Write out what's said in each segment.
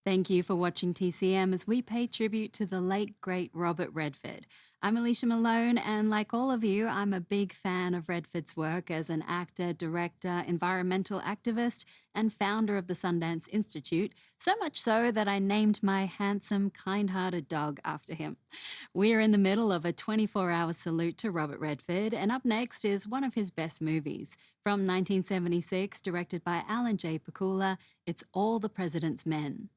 Thank you for watching TCM as we pay tribute to the late, great Robert Redford. I'm Alicia Malone, and like all of you, I'm a big fan of Redford's work as an actor, director, environmental activist, and founder of the Sundance Institute, so much so that I named my handsome, kind-hearted dog after him. We're in the middle of a 24-hour salute to Robert Redford, and up next is one of his best movies. From 1976, directed by Alan J. Pakula, it's All the President's Men.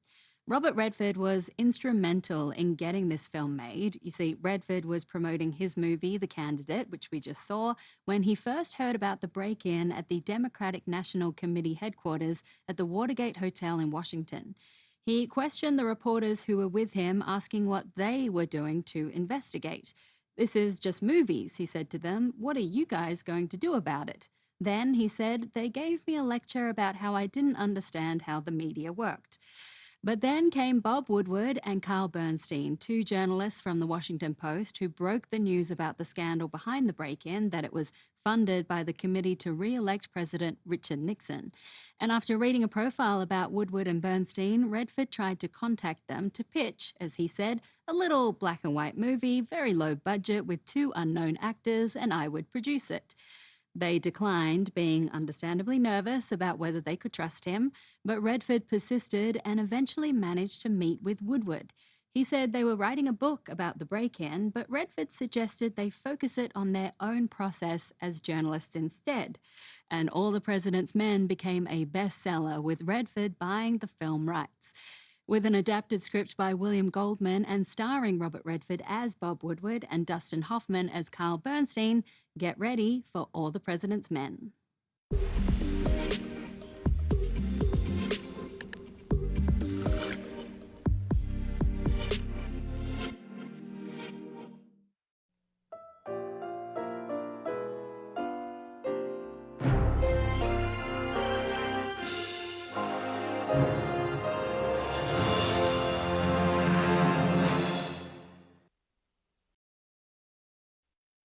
Robert Redford was instrumental in getting this film made. You see, Redford was promoting his movie, The Candidate, which we just saw, when he first heard about the break-in at the Democratic National Committee headquarters at the Watergate Hotel in Washington. He questioned the reporters who were with him, asking what they were doing to investigate. "This is just movies," he said to them. "What are you guys going to do about it?" Then, he said, "They gave me a lecture about how I didn't understand how the media worked." But then came Bob Woodward and Carl Bernstein, two journalists from the Washington Post who broke the news about the scandal behind the break-in, that it was funded by the committee to re-elect President Richard Nixon. And after reading a profile about Woodward and Bernstein, Redford tried to contact them to pitch, as he said, a little black and white movie, very low budget with two unknown actors, and I would produce it. They declined, being understandably nervous about whether they could trust him, but Redford persisted and eventually managed to meet with Woodward. He said they were writing a book about the break-in, but Redford suggested they focus it on their own process as journalists instead. And All the President's Men became a bestseller, with Redford buying the film rights. With an adapted script by William Goldman and starring Robert Redford as Bob Woodward and Dustin Hoffman as Carl Bernstein, get ready for All the President's Men.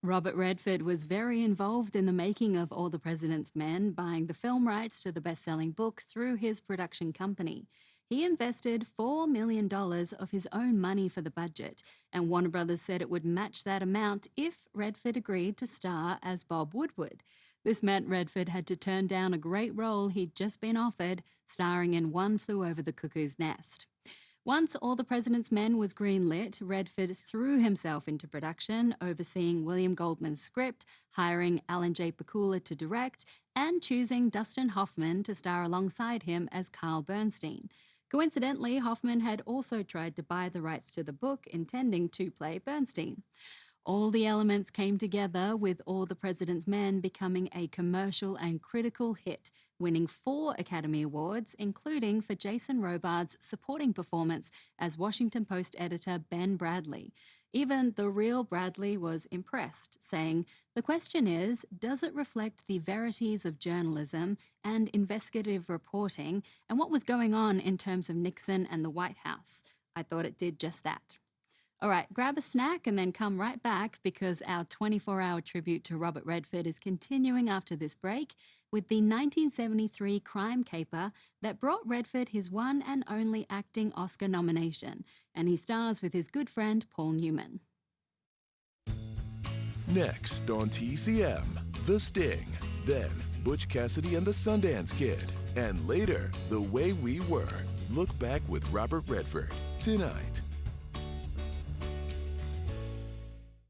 Robert Redford was very involved in the making of All the President's Men, buying the film rights to the best-selling book through his production company. He invested $4 million of his own money for the budget, and Warner Brothers said it would match that amount if Redford agreed to star as Bob Woodward. This meant Redford had to turn down a great role he'd just been offered, starring in One Flew Over the Cuckoo's Nest. Once All the President's Men was greenlit, Redford threw himself into production, overseeing William Goldman's script, hiring Alan J. Pakula to direct, and choosing Dustin Hoffman to star alongside him as Carl Bernstein. Coincidentally, Hoffman had also tried to buy the rights to the book, intending to play Bernstein. All the elements came together, with All the President's Men becoming a commercial and critical hit, winning 4 Academy Awards, including for Jason Robards' supporting performance as Washington Post editor Ben Bradlee. Even the real Bradlee was impressed, saying, "The question is, does it reflect the verities of journalism and investigative reporting and what was going on in terms of Nixon and the White House? I thought it did just that." All right, grab a snack and then come right back, because our 24-hour tribute to Robert Redford is continuing after this break with the 1973 crime caper that brought Redford his one and only acting Oscar nomination, and he stars with his good friend Paul Newman. Next on TCM, The Sting, then Butch Cassidy and the Sundance Kid, and later, The Way We Were. Look back with Robert Redford, tonight.